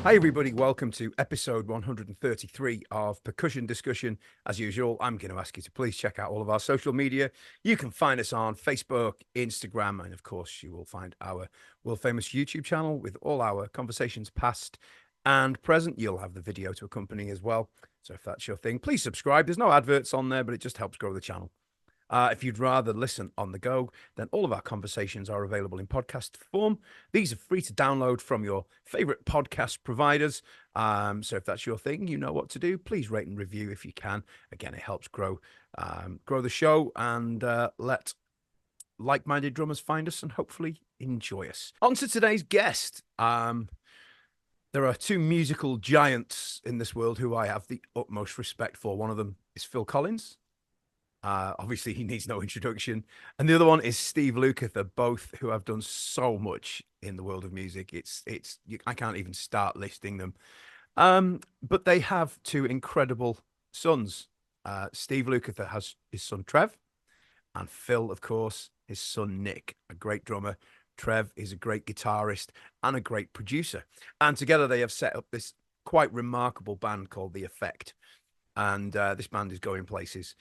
Hi, everybody. Welcome to episode 133 of Percussion Discussion. As usual, I'm going to ask you to please check out all of our social media. You can find us on Facebook, Instagram, and of course, you will find our world famous YouTube channel with all our conversations past and present. You'll have the video to accompany as well. So if that's your thing, please subscribe. There's no adverts on there, but it just helps grow the channel. If you'd rather listen on the go, then all of our conversations are available in podcast form. These are free to download from your favorite podcast providers. So if that's your thing, you know what to do. Please rate and review if you can. Again, it helps grow the show and let like-minded drummers find us and hopefully enjoy us. On to today's guest. There are two musical giants in this world who I have the utmost respect for. One of them is Phil Collins. Obviously, he needs no introduction. And the other one is Steve Lukather, both who have done so much in the world of music. I can't even start listing them. But they have two incredible sons. Steve Lukather has his son Trev, and Phil, of course, his son Nic, a great drummer. Trev is a great guitarist and a great producer. And together they have set up this quite remarkable band called The Effect. And this band is going places.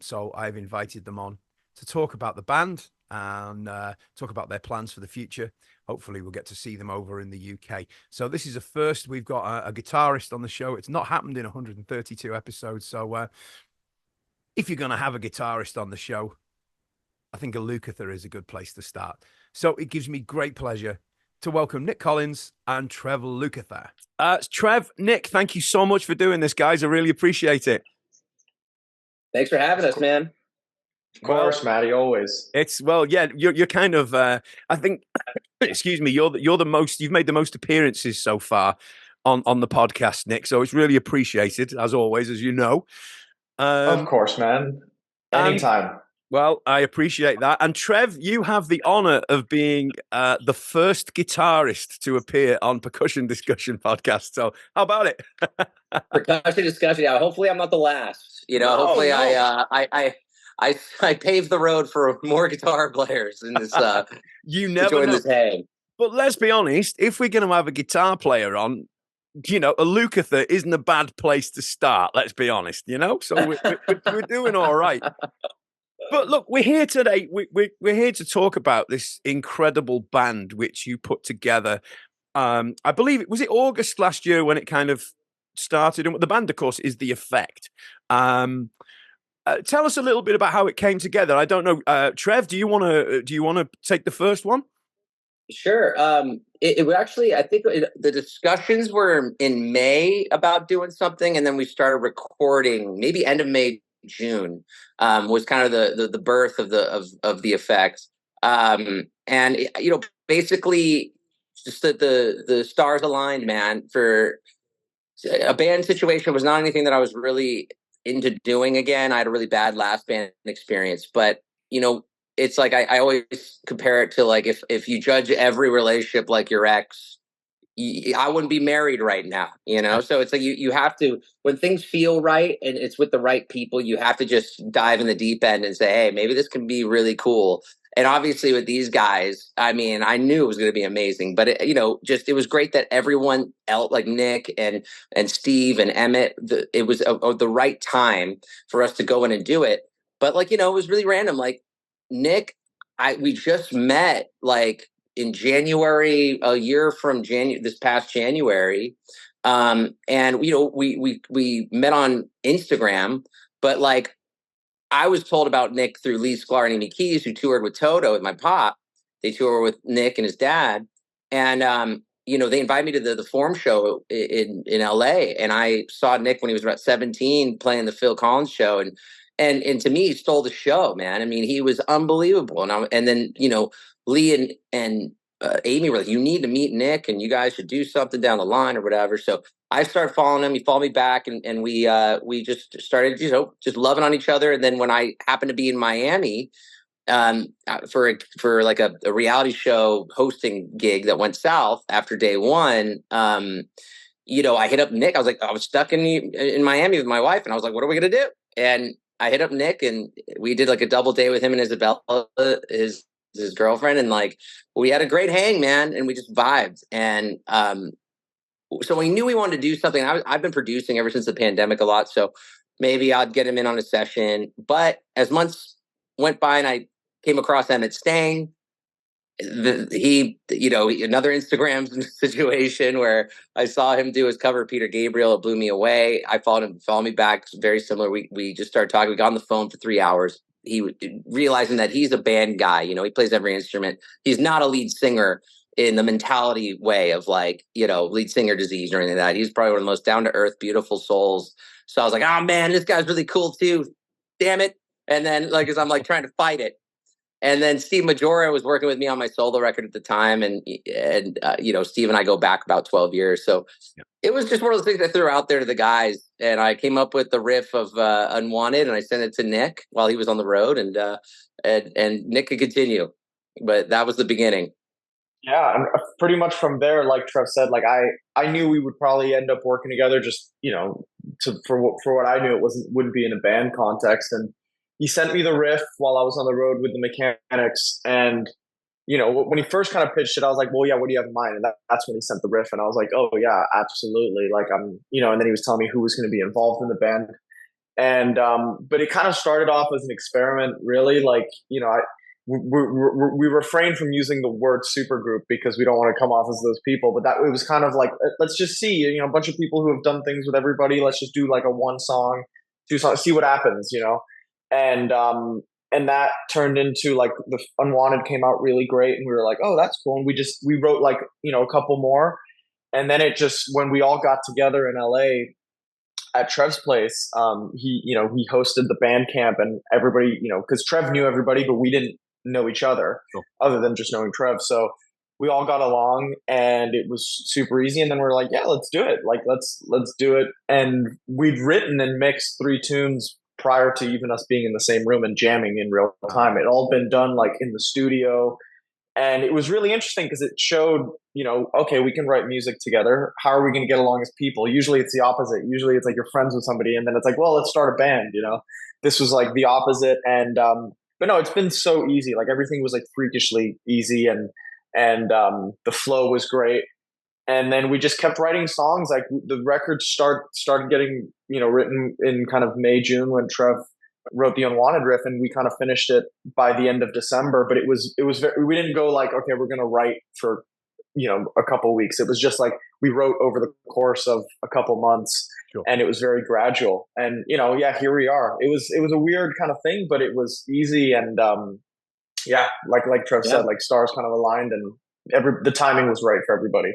So I've invited them on to talk about the band and talk about their plans for the future. Hopefully we'll get to see them over in the UK. So this is a first. We've got a guitarist on the show. It's not happened in 132 episodes. So if you're going to have a guitarist on the show, I think a Lukather is a good place to start. So it gives me great pleasure to welcome Nic Collins and Trev Lukather. Trev, Nic, thank you so much for doing this, guys. I really appreciate it. Thanks for having us, man. Of course, Matty, always. You're kind of, I think, excuse me, you've made the most appearances so far on the podcast, Nic. So it's really appreciated, as always, as you know. Of course, man. Anytime. Well, I appreciate that. And Trev, you have the honor of being the first guitarist to appear on Percussion Discussion podcast. So how about it? Percussion Discussion. Yeah, hopefully I'm not the last. Hopefully no. I paved the road for more guitar players in this. You never know. This hang. But let's be honest, if we're going to have a guitar player on, a Lukather isn't a bad place to start. Let's be honest, So we're doing all right. But look, we're here today. We're here to talk about this incredible band which you put together. I believe was it August last year when it kind of started. And the band, of course, is The Effect. Tell us a little bit about how it came together. I don't know, Trev. Do you want to take the first one? Sure. It actually, I think the discussions were in May about doing something, and then we started recording maybe end of May. June was kind of the birth of the Effect, and basically just the stars aligned, man. For a band situation was not anything that I was really into doing again. I had a really bad last band experience, but it's like I always compare it to like if you judge every relationship like your ex, I wouldn't be married right now, So it's like you have to, when things feel right and it's with the right people, you have to just dive in the deep end and say, hey, maybe this can be really cool. And obviously with these guys, I mean, I knew it was going to be amazing, but it was great that everyone else, like Nic and Steve and Emmet, it was the right time for us to go in and do it. But it was really random. Like Nic, we just met in January, a year from this past January. And we met on Instagram, but I was told about Nic through Lee Sklar and Amy Keys, who toured with Toto at my pop. They toured with Nic and his dad. And, they invited me to the Forum show in LA. And I saw Nic when he was about 17 playing the Phil Collins show. And to me, he stole the show, man. I mean, he was unbelievable. And then, Lee and Amy were like, you need to meet Nic and you guys should do something down the line or whatever. So I started following him. He followed me back and we just started, just loving on each other. And then when I happened to be in Miami for like a reality show hosting gig that went south after day one, I hit up Nic. I was stuck in Miami with my wife and I was like, what are we going to do? And I hit up Nic and we did like a double day with him and Isabella, his girlfriend, and we had a great hang, man, and we just vibed. And so we knew we wanted to do something. I've been producing ever since the pandemic a lot, so maybe I'd get him in on a session. But as months went by and I came across Emmet Stang, another Instagram situation where I saw him do his cover of Peter Gabriel. It blew me away. I followed him, followed me back. Very similar. We just started talking. We got on the phone for 3 hours. Realizing that he's a band guy. He plays every instrument. He's not a lead singer in the mentality way of lead singer disease or anything like that. He's probably one of the most down to earth, beautiful souls. So I was like, oh man, this guy's really cool too. Damn it. And then as I'm trying to fight it. And then Steve Maggiora was working with me on my solo record at the time. And Steve and I go back about 12 years. So It was just one of those things I threw out there to the guys. And I came up with the riff of Unwanted and I sent it to Nic while he was on the road and Nic could continue. But that was the beginning. Yeah, and pretty much from there, like Trev said, I knew we would probably end up working together. Just for what I knew, wouldn't be in a band context. And he sent me the riff while I was on the road with the mechanics. And when he first kind of pitched it, I was like, well, yeah, what do you have in mind? And that's when he sent the riff, and I was like, oh yeah, absolutely. And then he was telling me who was going to be involved in the band. And but it kind of started off as an experiment, really. We refrain from using the word supergroup because we don't want to come off as those people. But it was kind of like, let's just see, a bunch of people who have done things with everybody. Let's just do a 1 song, 2 songs, see what happens, And that turned into the Unwanted came out really great, and we were like, oh, that's cool. And we wrote a couple more, and then it just, when we all got together in LA at Trev's place, he hosted the band camp, and everybody, because Trev knew everybody, but we didn't know each other other than just knowing Trev. So we all got along, and it was super easy. And then we're like, yeah, let's do it. Let's do it. And we'd written and mixed 3 tunes prior to even us being in the same room and jamming in real time. It all been done in the studio. And it was really interesting because it showed, okay, we can write music together. How are we going to get along as people? Usually it's the opposite. Usually it's you're friends with somebody and then it's well, let's start a band, This was the opposite. And, but no, it's been so easy. Everything was freakishly easy, and the flow was great. And then we just kept writing songs. The record started getting, written in kind of May, June when Trev wrote the Unwanted riff, and we kind of finished it by the end of December. But it was we didn't go okay, we're going to write for, a couple of weeks. It was just we wrote over the course of a couple months. Sure. And it was very gradual. And, here we are. It was a weird kind of thing, but it was easy. And, like Trev said, stars kind of aligned, and the timing was right for everybody.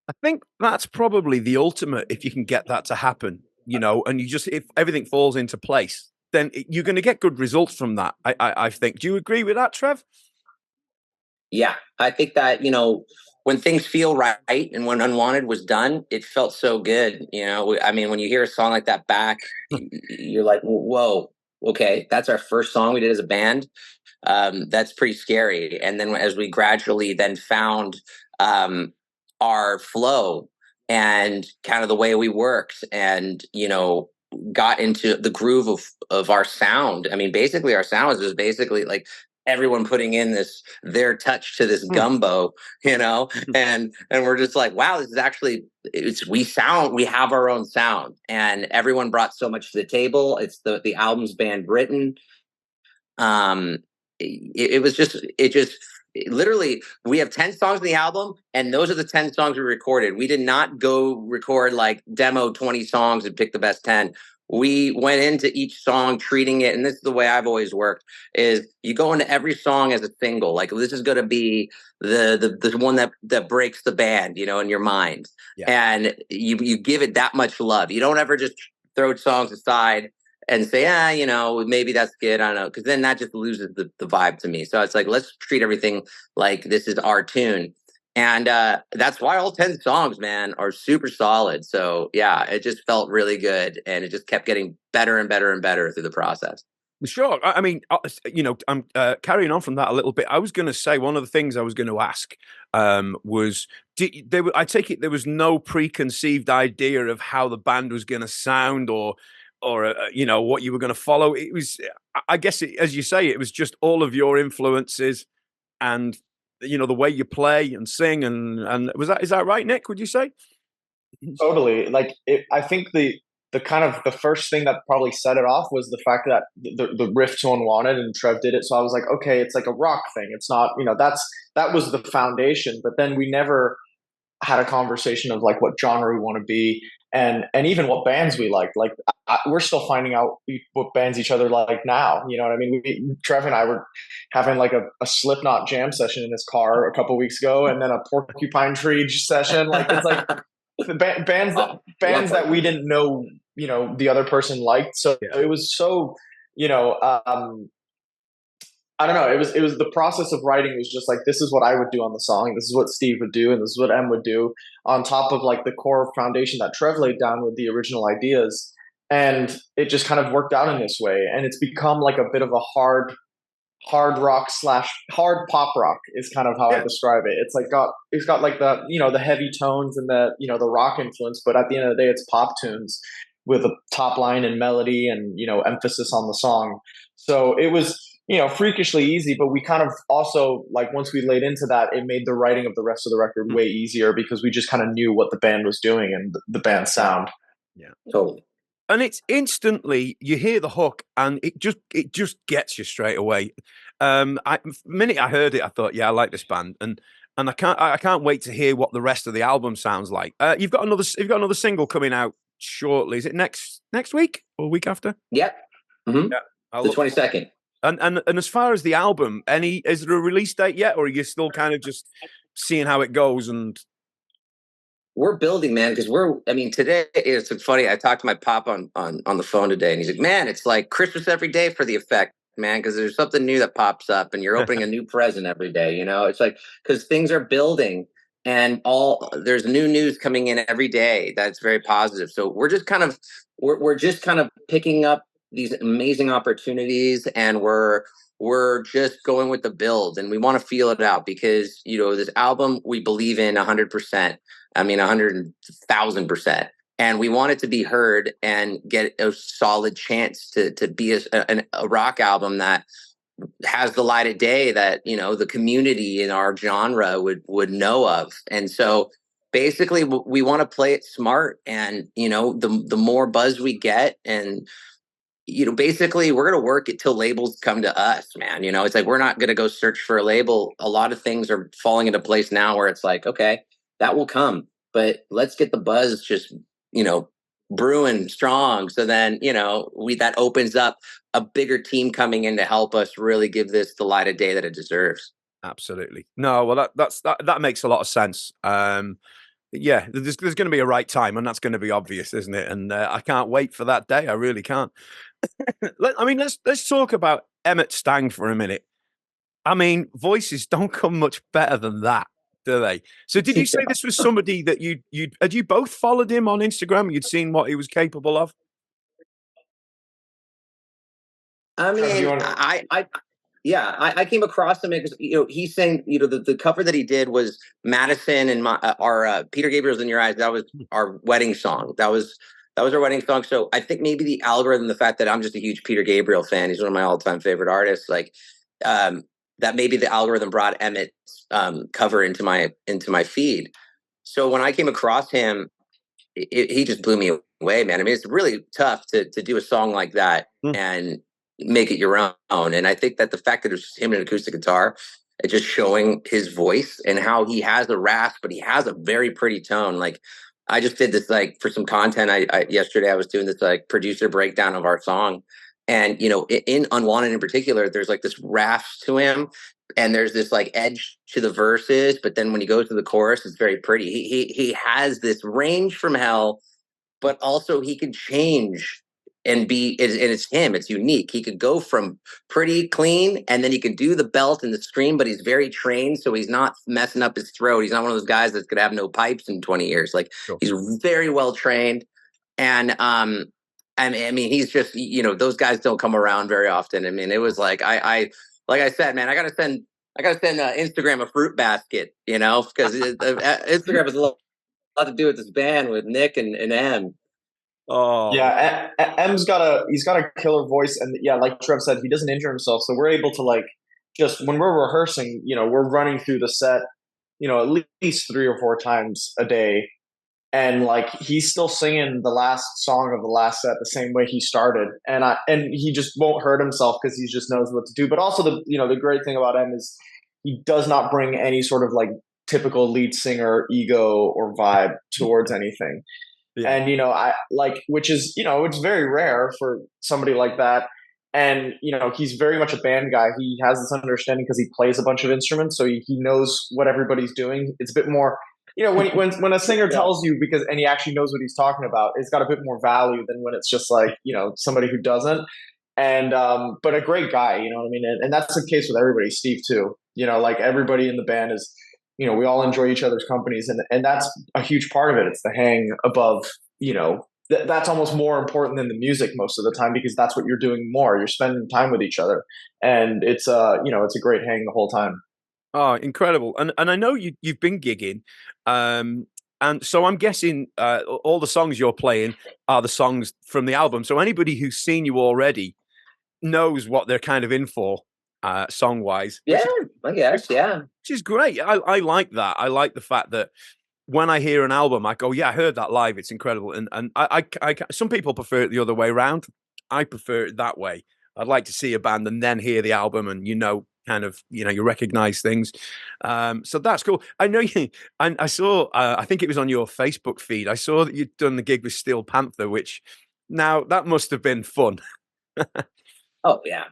I think that's probably the ultimate, if you can get that to happen, and if everything falls into place, then you're going to get good results from that. I think. Do you agree with that, Trev? Yeah, I think that, when things feel right and when Unwanted was done, it felt so good. When you hear a song like that back, you're like, whoa, okay, that's our first song we did as a band. That's pretty scary. And then as we gradually then found our flow and kind of the way we worked and, got into the groove of our sound. Basically our sound was just basically everyone putting in their touch to this gumbo, and we're just wow, this is actually, we have our own sound, and everyone brought so much to the table. It's the album's band written. Literally, we have 10 songs in the album, and those are the 10 songs we recorded. We did not go record demo 20 songs and pick the best 10. We went into each song treating it, and this is the way I've always worked, is you go into every song as a single. This is going to be the one that breaks the band, in your mind. Yeah. And you give it that much love. You don't ever just throw songs aside and say, maybe that's good. I don't know. Because then that just loses the vibe to me. So it's let's treat everything like this is our tune. And that's why all 10 songs, man, are super solid. So, yeah, it just felt really good. And it just kept getting better and better and better through the process. Sure. I'm carrying on from that a little bit. I was going to say one of the things I was going to ask was, I take it there was no preconceived idea of how the band was going to sound or what you were going to follow. It was, I guess, as you say, it was just all of your influences and the way you play and sing, and is that right, Nic? Would you say? Totally. Like I think the kind of the first thing that probably set it off was the fact that the riff to Unwanted and Trev did it. So I was like, okay, it's like a rock thing. It's not, that was the foundation. But then we never had a conversation of like what genre we want to be, and even what bands we like. Like we're still finding out what bands each other like now. You know what I mean? Trev and I were having like a Slipknot jam session in his car a couple weeks ago, and then a Porcupine Tree session. Like it's like bands that we didn't know, the other person liked. So it was so, I don't know. It was the process of writing was just like, this is what I would do on the song. This is what Steve would do. And this is what Em would do on top of like the core foundation that Trev laid down with the original ideas. And it just kind of worked out in this way. And it's become like a bit of a hard rock / hard pop rock is kind of how I describe it. It's like it's got like the, the heavy tones and the, the rock influence, but at the end of the day, it's pop tunes with a top line and melody and, emphasis on the song. So it was, freakishly easy, but we kind of also, like, once we laid into that, it made the writing of the rest of the record way easier because we just kind of knew what the band was doing and the band's sound. Yeah, totally. And it's instantly, you hear the hook and it just gets you straight away. The minute I heard it, I thought, yeah, I like this band, and I can't wait to hear what the rest of the album sounds like. You've got another single coming out shortly. Is it next week or week after? Yep. Mm-hmm. Yeah, the 22nd. And as far as the album, is there a release date yet, or are you still kind of just seeing how it goes? And we're building, man, because today it's funny. I talked to my pop on the phone today, and he's like, man, it's like Christmas every day for the Effect, man, because there's something new that pops up and you're opening a new present every day. It's like, because things are building and there's new news coming in every day. That's very positive. So we're just kind of picking up these amazing opportunities, and we're just going with the build, and we want to feel it out because, this album we believe in 100%. 100,000%. And we want it to be heard and get a solid chance to be a rock album that has the light of day that, the community in our genre would know of. And so basically we want to play it smart, and, the more buzz we get, and, basically we're going to work it till labels come to us, man. It's like, we're not going to go search for a label. A lot of things are falling into place now where it's like, okay, that will come, but let's get the buzz just, brewing strong. So then, that opens up a bigger team coming in to help us really give this the light of day that it deserves. Absolutely. No, well, that makes a lot of sense. Yeah, there's going to be a right time, and that's going to be obvious, isn't it? And I can't wait for that day. I really can't. Let's talk about Emmet Stang for a minute. Voices don't come much better than that, do they? So did you say this was somebody that had you both followed him on Instagram? You'd seen what he was capable of? I came across him because, he's saying, the cover that he did was Madison and our Peter Gabriel's In Your Eyes. That was our wedding song. That was our wedding song. So I think maybe the algorithm, the fact that I'm just a huge Peter Gabriel fan, he's one of my all-time favorite artists, like, that maybe the algorithm brought Emmet's cover into my feed. So when I came across him, he just blew me away, man. It's really tough to do a song like that and make it your own. And I think that the fact that it was just him and an acoustic guitar, it just showing his voice and how he has a rasp, but he has a very pretty tone. Like, I just did this, like, for some content. Yesterday I was doing this, like, producer breakdown of our song. And, in Unwanted in particular, there's like this rasp to him, and there's this like edge to the verses. But then when he goes to the chorus, it's very pretty. He has this range from hell, but also he can change and it's him. It's unique. He could go from pretty clean, and then he can do the belt and the scream, but he's very trained, so he's not messing up his throat. He's not one of those guys that's gonna have no pipes in 20 years. Like, sure. He's very well trained, and he's just, those guys don't come around very often. It was like, like I said, man, I gotta send Instagram a fruit basket, because Instagram has a lot to do with this band with Nic and Em. Oh yeah, Em's got a killer voice, and yeah, like Trev said, he doesn't injure himself, so we're able to, like, just when we're rehearsing, we're running through the set, at least 3 or 4 times a day. and like he's still singing the last song of the last set the same way he started, and he just won't hurt himself because he just knows what to do. But also the great thing about him is he does not bring any sort of like typical lead singer ego or vibe towards anything. Yeah. And I like, which is it's very rare for somebody like that. And he's very much a band guy. He has this understanding because he plays a bunch of instruments, so he knows what everybody's doing. It's a bit more, when a singer tells you, and he actually knows what he's talking about, it's got a bit more value than when it's just like somebody who doesn't. And but a great guy, you know what I mean. And that's the case with everybody. Steve too. Like everybody in the band is. We all enjoy each other's companies, and that's a huge part of it. It's the hang above, that's almost more important than the music most of the time, because that's what you're doing more. You're spending time with each other, and it's it's a great hang the whole time. Oh, incredible! And I know you've been gigging, and so I'm guessing all the songs you're playing are the songs from the album. So anybody who's seen you already knows what they're kind of in for, song wise. Yeah, I guess. Yeah, which is great. I like that. I like the fact that when I hear an album, I go, yeah, I heard that live. It's incredible. And I some people prefer it the other way around. I prefer it that way. I'd like to see a band and then hear the album, and kind of you recognize things. So that's cool. I know you. And I saw. I think it was on your Facebook feed. I saw that you'd done the gig with Steel Panther, which now that must have been fun. Oh yeah.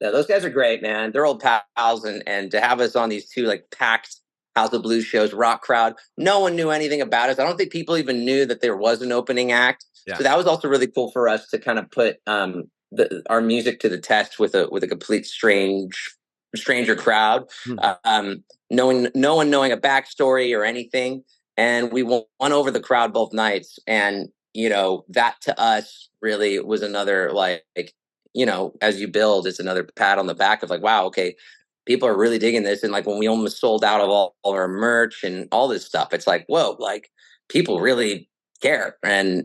Yeah, those guys are great, man. They're old pals, and to have us on these two like packed House of Blues shows, rock crowd. No one knew anything about us. I don't think people even knew that there was an opening act. Yeah. So that was also really cool for us to kind of put our music to the test with a complete stranger crowd. No one knowing a backstory or anything, and we won over the crowd both nights. And that to us really was another like. As you build, it's another pat on the back of like, wow, okay, people are really digging this. And like when we almost sold out of all our merch and all this stuff, it's like, whoa, like people really care. And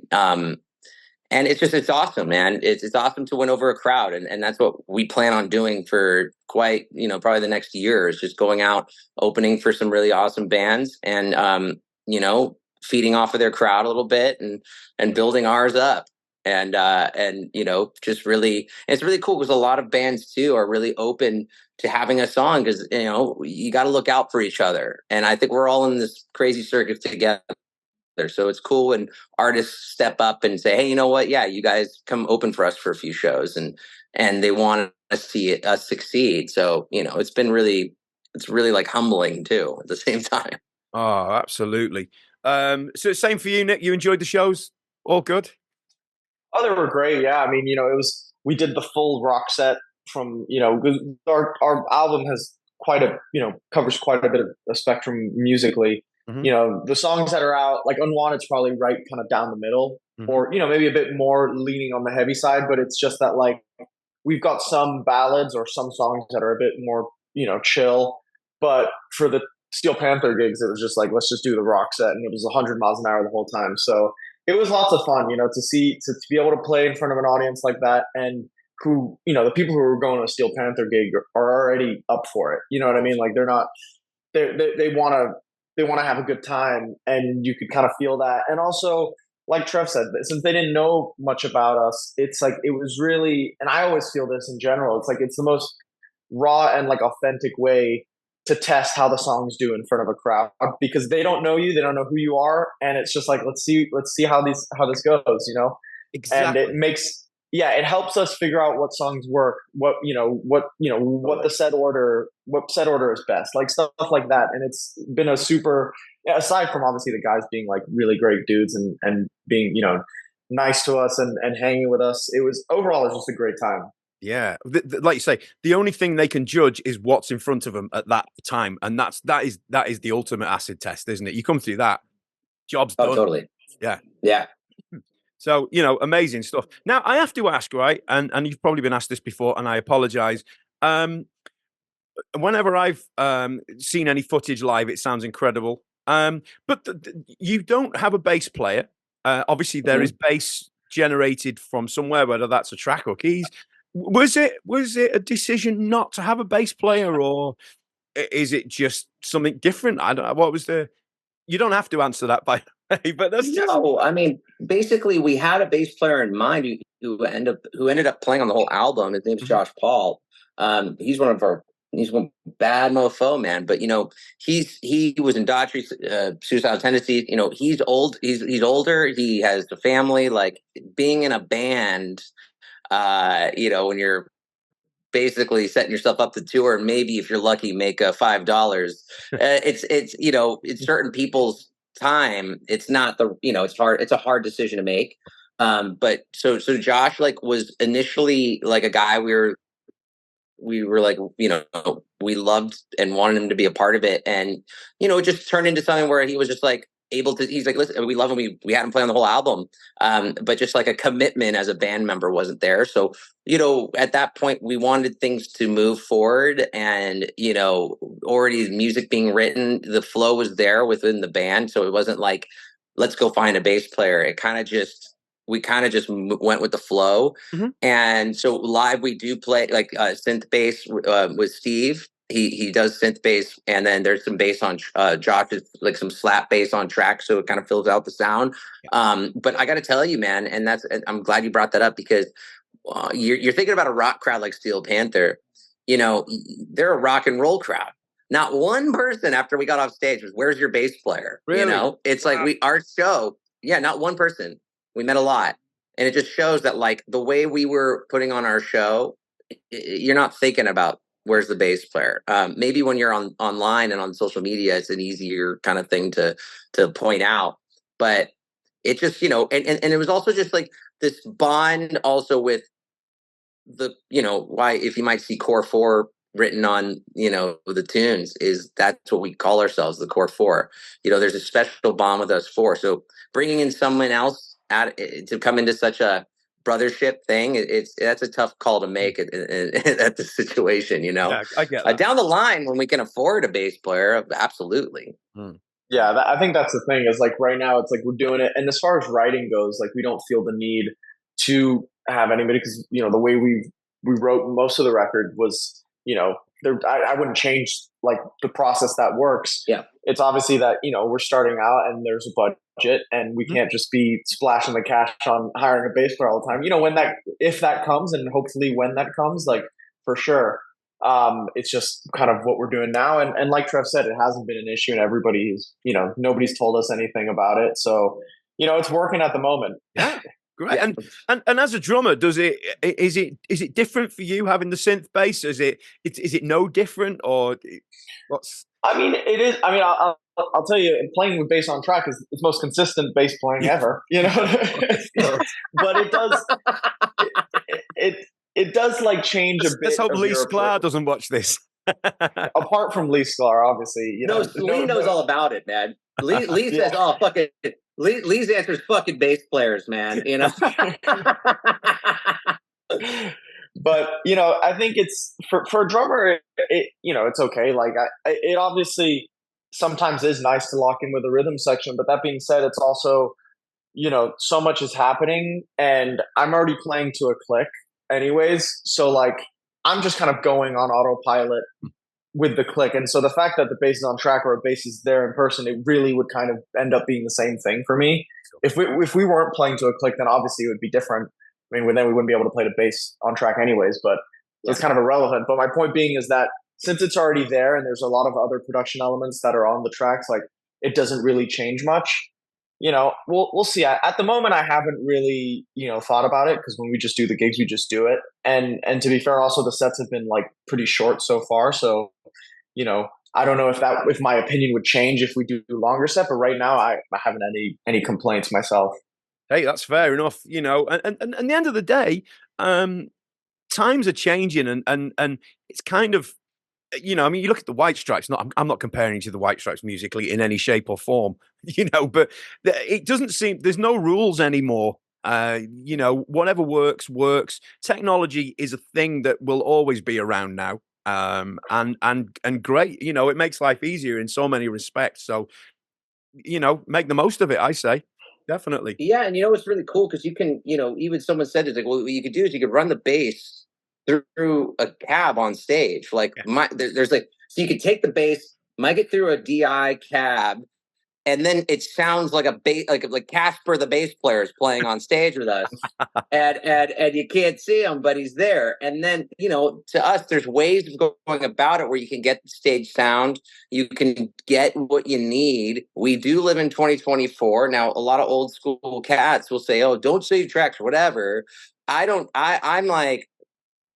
it's awesome, man. It's awesome to win over a crowd. And that's what we plan on doing for quite, probably the next year, is just going out, opening for some really awesome bands and, feeding off of their crowd a little bit and building ours up. And just really, it's really cool because a lot of bands too are really open to having us on, because you got to look out for each other, and I think we're all in this crazy circus together. So it's cool when artists step up and say, hey, you know what, yeah, you guys come open for us for a few shows, and they want to see us succeed. So it's really like humbling too at the same time. Oh, absolutely. So same for you, Nic. You enjoyed the shows? All good? Oh, they were great. Yeah. I mean, we did the full rock set from, our album has covers quite a bit of a spectrum musically. Mm-hmm. The songs that are out, like Unwanted's probably right kind of down the middle, mm-hmm. or, maybe a bit more leaning on the heavy side, but it's just that like, we've got some ballads or some songs that are a bit more, chill. But for the Steel Panther gigs, it was just like, let's just do the rock set. And it was 100 miles an hour the whole time. So it was lots of fun, to be able to play in front of an audience like that, and who, the people who are going to a Steel Panther gig are already up for it. You know what I mean? Like they want to have a good time, and you could kind of feel that. And also, like Trev said, since they didn't know much about us, it's like, it was really, and I always feel this in general, it's like, it's the most raw and like authentic way to test how the songs do in front of a crowd, because they don't know you, they don't know who you are, and it's just like, let's see how this goes, Exactly. And it helps us figure out what songs work, what the set order is best, like stuff like that. And it's been a super, aside from obviously the guys being like really great dudes and being nice to us and hanging with us, it was just a great time. Yeah, like you say, the only thing they can judge is what's in front of them at that time, and that is the ultimate acid test, isn't it? You come through that, job's done. Totally. Yeah. So amazing stuff. Now I have to ask, right, and you've probably been asked this before, and I apologize. Whenever I've seen any footage live, it sounds incredible. But you don't have a bass player. Obviously, there is bass generated from somewhere, whether that's a track or keys. Was it a decision not to have a bass player, or is it just something different? I don't know. What was you don't have to answer that, by But that's just... No, I mean, basically, we had a bass player in mind who ended up playing on the whole album. His name's Josh Paul. He's one bad mofo, man. But he was in Daughtry, suicidal tendencies. He's old. He's older. He has the family. Like being in a band, when you're basically setting yourself up to tour, and maybe if you're lucky, make $5. It's certain people's time. It's not it's hard. It's a hard decision to make. But so Josh was initially a guy we were we loved and wanted him to be a part of it. And, it just turned into something where he was just able to, he's like, listen, we love him. We had him play on the whole album. But just a commitment as a band member wasn't there. So, at that point we wanted things to move forward, and, already music being written, the flow was there within the band. So it wasn't let's go find a bass player. We kind of just went with the flow. And so live we do play synth bass with Steve. He does synth bass, and then there's some bass on Josh's, some slap bass on track, so it kind of fills out the sound. But I got to tell you, man, and I'm glad you brought that up, because you're thinking about a rock crowd like Steel Panther. They're a rock and roll crowd. Not one person after we got off stage was, "Where's your bass player?" Really? It's our show. Yeah, not one person. We met a lot. And it just shows that the way we were putting on our show, you're not thinking about where's the bass player. Maybe when you're online and on social media, it's an easier kind of thing to point out. But it just, and it was also just this bond also with the, why, if you might see Core 4 written on, the tunes, is that's what we call ourselves, the Core 4. There's a special bond with us 4. So bringing in someone else to come into such a brothership thing, that's a tough call to make at the situation. Yeah, I get that. Down the line, when we can afford a bass player, absolutely. Yeah, I think that's the thing, is right now it's we're doing it, and as far as writing goes, we don't feel the need to have anybody, because the way we wrote most of the record was, I wouldn't change the process that works. Yeah, it's obviously that we're starting out and there's a budget, and we can't just be splashing the cash on hiring a bass player all the time. If that comes, and hopefully when that comes, for sure. It's just kind of what we're doing now, and like Trev said, it hasn't been an issue, and nobody's told us anything about it, so it's working at the moment. Yeah. Great. Yeah. And as a drummer, is it different for you having the synth bass? Is it no different, or what's? I mean, it is. I mean, I'll tell you, playing with bass on track is the most consistent bass playing ever. But it does. It does change a bit. Let's hope Lee Sklar doesn't watch this. Apart from Lee Sklar, obviously, Lee knows all about it, man. Lee says, "Oh, fuck it." Lee's answer is fucking bass players, man. But I think it's for a drummer, it's okay. It obviously sometimes is nice to lock in with a rhythm section, but that being said, it's also so much is happening, and I'm already playing to a click anyways, so I'm just kind of going on autopilot with the click. And so the fact that the bass is on track or a bass is there in person, it really would kind of end up being the same thing for me. If we weren't playing to a click, then obviously it would be different. I mean, then we wouldn't be able to play the bass on track anyways, but it's kind of irrelevant. But my point being is that since it's already there and there's a lot of other production elements that are on the tracks, it doesn't really change much. We'll see. At the moment, I haven't really, thought about it, because when we just do the gigs, we just do it. And to be fair, also the sets have been pretty short so far. So, I don't know if my opinion would change if we do a longer set, but right now I haven't any complaints myself. Hey, that's fair enough. And at the end of the day, times are changing, and it's kind of, you look at the White Stripes. I'm not comparing to the White Stripes musically in any shape or form, but it doesn't seem there's no rules anymore. Whatever works. Technology is a thing that will always be around now, and great. It makes life easier in so many respects. So, make the most of it, I say. Definitely. Yeah, and it's really cool, because you can, even someone said it, what you could do is you could run the bass through a cab on stage. There's so you could take the bass, mic it through a DI cab, and then it sounds like like Casper the bass player is playing on stage with us, and you can't see him, but he's there. And then, you know, to us, there's ways of going about it where you can get the stage sound, you can get what you need. We do live in 2024 now. A lot of old school cats will say, "Oh, don't save tracks," or whatever. I'm like,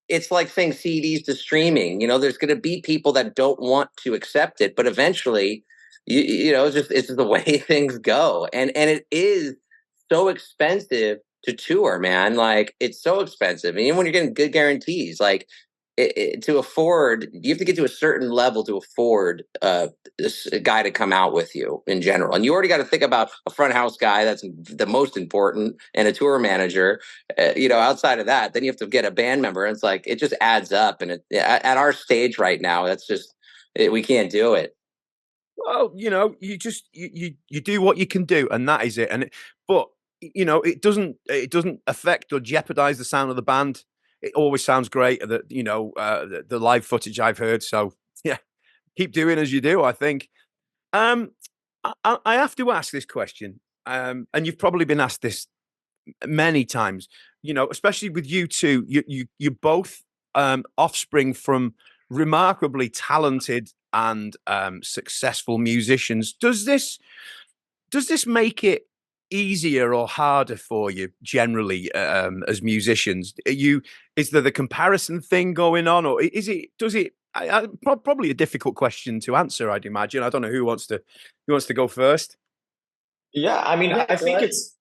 it's like saying CDs to streaming. You know, there's going to be people that don't want to accept it, but eventually, you know, it's just the way things go. And it is so expensive to tour, man. Like, it's so expensive. And even when you're getting good guarantees, like, to afford, you have to get to a certain level to afford this guy to come out with you in general. And you already got to think about a front house guy, that's the most important, and a tour manager. You know, outside of that, then you have to get a band member. And it's like, it just adds up. And at our stage right now, that's just, we can't do it. Well, you know, you do what you can do, and that is it. But you know, it doesn't affect or jeopardize the sound of the band. It always sounds great. You know, the live footage I've heard. So yeah, keep doing as you do, I think. I have to ask this question, and you've probably been asked this many times. You know, especially with you two, you're both offspring from remarkably talented and successful musicians. Does this make it easier or harder for you generally as musicians? Is there the comparison thing going on, or probably a difficult question to answer, I'd imagine. I don't know who wants to go first. Yeah, I mean, I think it's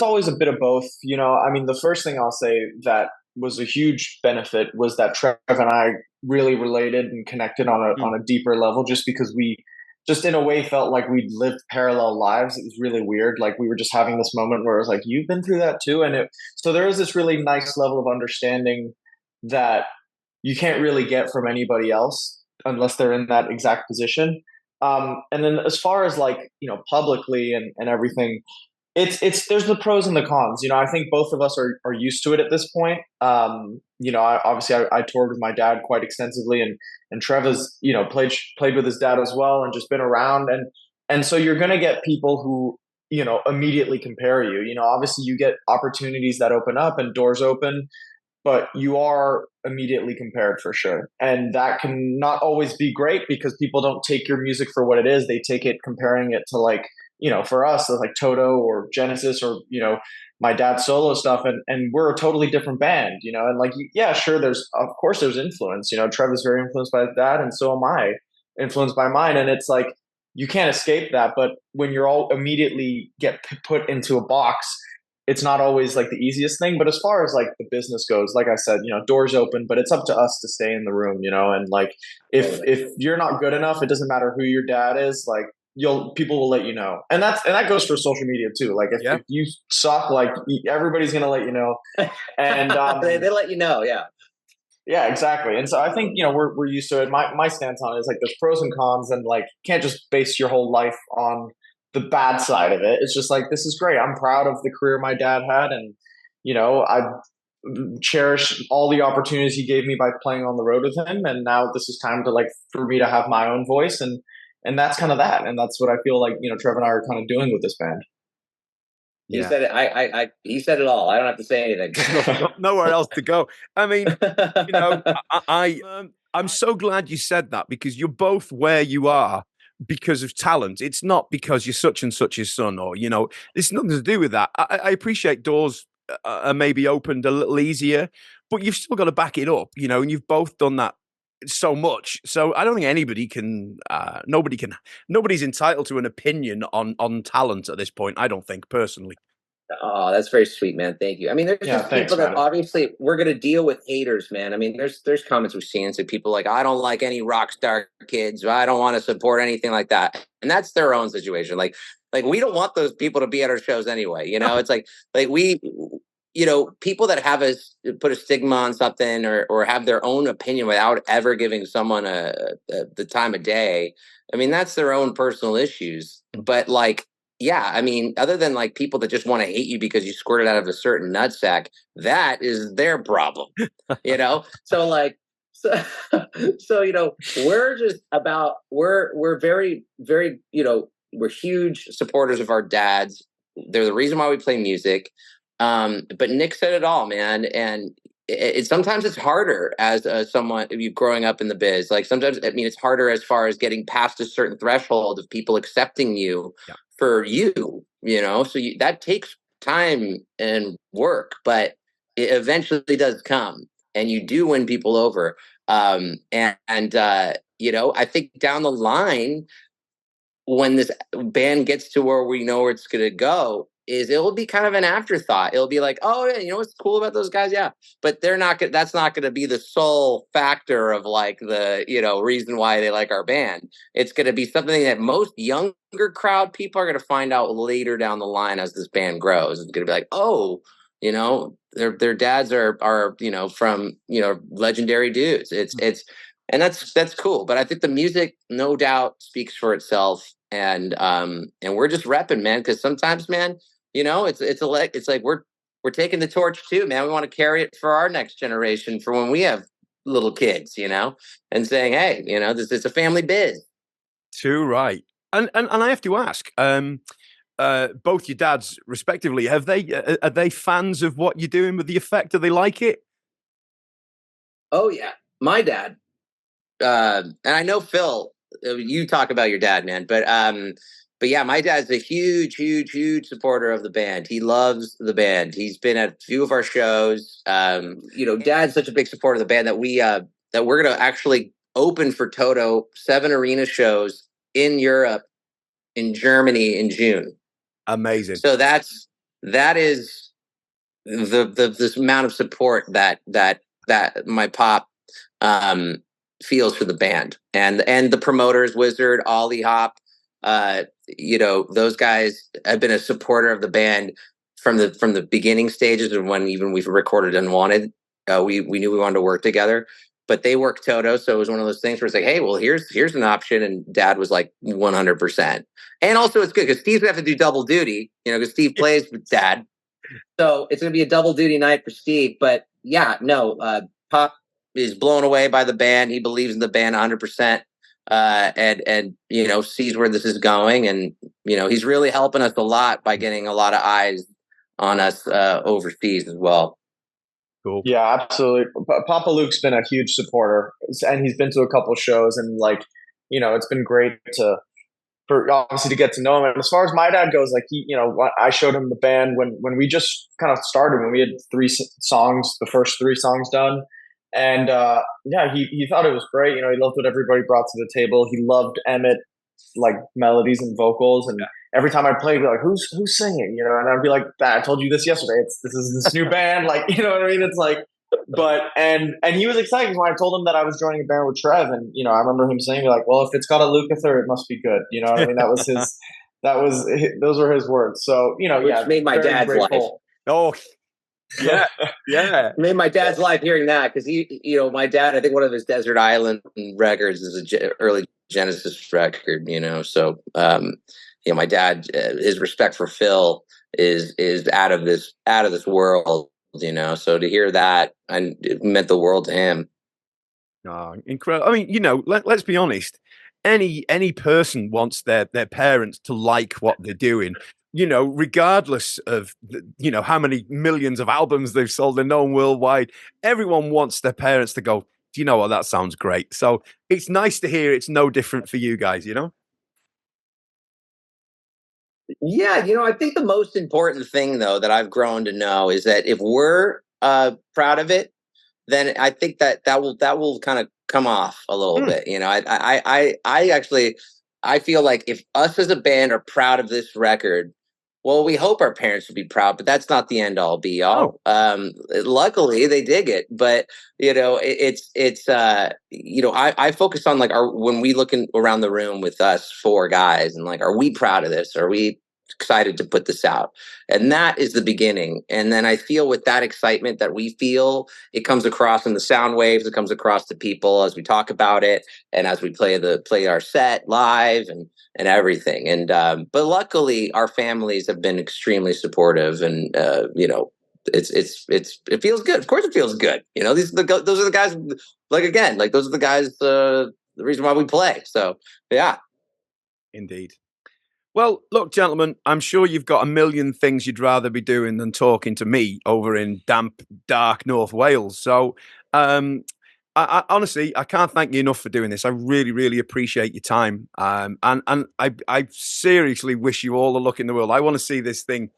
always a bit of both. You know, I mean, the first thing I'll say that was a huge benefit was that Trev and I really related and connected on a deeper level, just because we just in a way felt like we'd lived parallel lives. It was really weird. Like, we were just having this moment where it was like, you've been through that too. So there was this really nice level of understanding that you can't really get from anybody else unless they're in that exact position. And then as far as, like, you know, publicly and everything, it's there's the pros and the cons. You know, I think both of us are used to it at this point. You know, I toured with my dad quite extensively, and Trev has, you know, played with his dad as well, and just been around, and so you're gonna get people who, you know, immediately compare you. You know, obviously you get opportunities that open up and doors open, but you are immediately compared for sure. And that can not always be great, because people don't take your music for what it is. They take it comparing it to, like, you know, for us, like Toto or Genesis or, you know, my dad's solo stuff. And we're a totally different band, you know, and like, yeah, sure. Of course there's influence, you know, Trev is very influenced by his dad, and so am I, influenced by mine. And it's like, you can't escape that. But when you're all immediately get put into a box, it's not always like the easiest thing. But as far as like the business goes, like I said, you know, doors open, but it's up to us to stay in the room, you know. And like, if you're not good enough, it doesn't matter who your dad is, like, people will let you know. And that goes for social media too. Like, if you suck, like, everybody's gonna let you know. And they let you know. Yeah, exactly. And so I think, you know, we're used to it. My stance on it is like, there's pros and cons, and like, you can't just base your whole life on the bad side of it. It's just like, this is great. I'm proud of the career my dad had, and, you know, I cherish all the opportunities he gave me by playing on the road with him. And now this is time to, like, for me to have my own voice, and that's kind of that. And that's what I feel like, you know, Trev and I are kind of doing with this band. He said it. He said it all. I don't have to say anything. Nowhere else to go. I mean, you know, I'm so glad you said that, because you're both where you are because of talent. It's not because you're such and such's son, or, you know, it's nothing to do with that. I appreciate doors are maybe opened a little easier, but you've still got to back it up, you know, and you've both done that so much. So I don't think anybody can, nobody's entitled to an opinion on talent at this point, I don't think, personally. Oh, that's very sweet, man. Thank you. I mean, there's just people that obviously, we're going to deal with haters, man. I mean, there's comments we've seen, so people like, I don't like any rock star kids, or I don't want to support anything like that. And that's their own situation. Like we don't want those people to be at our shows anyway. You know, it's like we, you know, people that have put a stigma on something, or have their own opinion without ever giving someone the time of day. I mean, that's their own personal issues. But like, yeah, I mean, other than like people that just want to hate you because you squirted out of a certain nutsack, that is their problem, you know? So like, so, you know, we're very, very, you know, we're huge supporters of our dads. They're the reason why we play music. But Nic said it all, man. And sometimes it's harder as someone you growing up in the biz. Like sometimes, I mean, it's harder as far as getting past a certain threshold of people accepting you for you, you know, so that takes time and work, but it eventually does come and you do win people over. You know, I think down the line, when this band gets to where we know where it's going to go, it'll be kind of an afterthought. It'll be like, oh yeah, you know what's cool about those guys? Yeah, but that's not going to be the sole factor of like the, you know, reason why they like our band. It's going to be something that most younger crowd people are going to find out later down the line as this band grows. It's going to be like, oh, you know, their dads are, you know, from, you know, legendary dudes. And that's cool. But I think the music, no doubt, speaks for itself. And we're just repping, man, because sometimes, man, you know, it's like we're taking the torch too, man. We want to carry it for our next generation, for when we have little kids, you know, and saying, hey, you know, it's a family biz. Too right. And I have to ask, both your dads, respectively, are they fans of what you're doing with the effect? Do they like it? Oh yeah, my dad. And I know Phil, you talk about your dad, man, but yeah, my dad's a huge supporter of the band. He loves the band. He's been at a few of our shows. You know, dad's such a big supporter of the band that we're going to actually open for Toto 7 arena shows in Europe, in Germany in June. Amazing. So that is this amount of support that my pop, feels for the band, and the promoters, Wizard, Ollie Hop, you know, those guys have been a supporter of the band from the beginning stages, and when even we've recorded Unwanted, we knew we wanted to work together, but they worked Toto, so it was one of those things where it's like, hey, well, here's an option, and Dad was like 100%. And also it's good because Steve's gonna have to do double duty, you know, because Steve plays with Dad, so it's gonna be a double duty night for Steve. But yeah, no, Pop is blown away by the band. He believes in the band 100%, and you know, sees where this is going, and you know, he's really helping us a lot by getting a lot of eyes on us overseas as well. Cool. Yeah, absolutely. Papa Luke's been a huge supporter, and he's been to a couple shows, and like, you know, it's been great for obviously to get to know him. And as far as my dad goes, like you know, I showed him the band when we just kind of started, when we had 3 songs, the first 3 songs done. And yeah, he thought it was great. You know, he loved what everybody brought to the table. He loved Emmet, like melodies and vocals. And every time I played, he'd be like, who's singing? You know, and I'd be like, I told you this yesterday. This is this new band. Like, you know what I mean? It's like, but and he was excited when I told him that I was joining a band with Trev. And you know, I remember him saying like, well, if it's got a Lukather, it must be good. You know what I mean? That was those were his words. So you know, which made my dad's grateful. life. Oh. Yeah. Made my dad's life hearing that, because he, you know, my dad, I think one of his Desert Island records is a early Genesis record, you know. So, you know, my dad, his respect for Phil is out of this world, you know. So to hear that, and it meant the world to him. Oh, incredible. I mean, you know, let's be honest. Any person wants their parents to like what they're doing, you know, regardless of, you know, how many millions of albums they've sold and known worldwide. Everyone wants their parents to go, do you know what? That sounds great. So it's nice to hear it's no different for you guys, you know? Yeah, you know, I think the most important thing, though, that I've grown to know is that if we're proud of it, then I think that will kind of come off a little bit. You know, I actually, I feel like if us as a band are proud of this record, well, we hope our parents will be proud, but that's not the end all be all. Luckily they dig it, but you know, it's you know, I focus on like when we looking around the room with us 4 guys, and like, are we proud of this? Are we excited to put this out? And that is the beginning. And then I feel with that excitement that we feel, it comes across in the sound waves, it comes across to people as we talk about it, and as we play our set live and everything. And but luckily our families have been extremely supportive, and you know, it feels good. Of course it feels good. You know, those are the guys, like, again, like, those are the guys, the reason why we play. So yeah. Indeed. Well, look, gentlemen, I'm sure you've got a million things you'd rather be doing than talking to me over in damp, dark North Wales. So, I honestly, I can't thank you enough for doing this. I really, really appreciate your time. And I seriously wish you all the luck in the world. I want to see this thing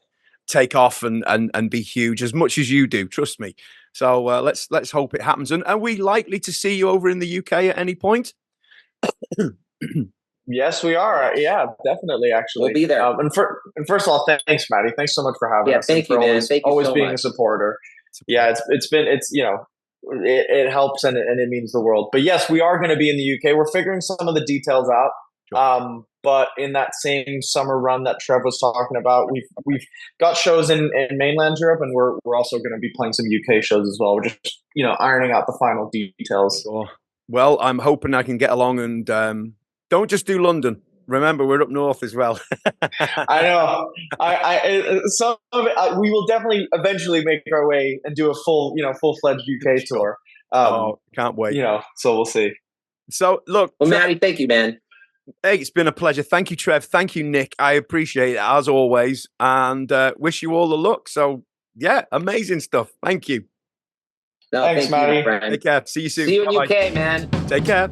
take off and be huge as much as you do. Trust me. So let's hope it happens. And are we likely to see you over in the UK at any point? Yes, we are. Yeah, definitely. Actually, We'll be there. And first of all, thanks, Maddie. Thanks so much for having us. Thank you, man. Always, thank you always so being much. a supporter. Yeah, it's you know, it helps and it means the world. But yes, we are going to be in the UK. We're figuring some of the details out. Sure. But in that same summer run that Trev was talking about, we've got shows in mainland Europe, and we're also going to be playing some UK shows as well. We're just ironing out the final details. Sure. Well, I'm hoping I can get along and don't just do London. Remember, we're up north as well. I know. Some of it, we will definitely eventually make our way and do a full-fledged UK tour. Can't wait. So we'll see. So look, well, Maddie, thank you, man. Hey, it's been a pleasure. Thank you, Trev. Thank you, Nic. I appreciate it as always, and wish you all the luck. So yeah, amazing stuff. Thank you. No, thanks, thank Maddie. you, friend. Take care. See you soon. See you in Bye-bye. UK, man. Take care.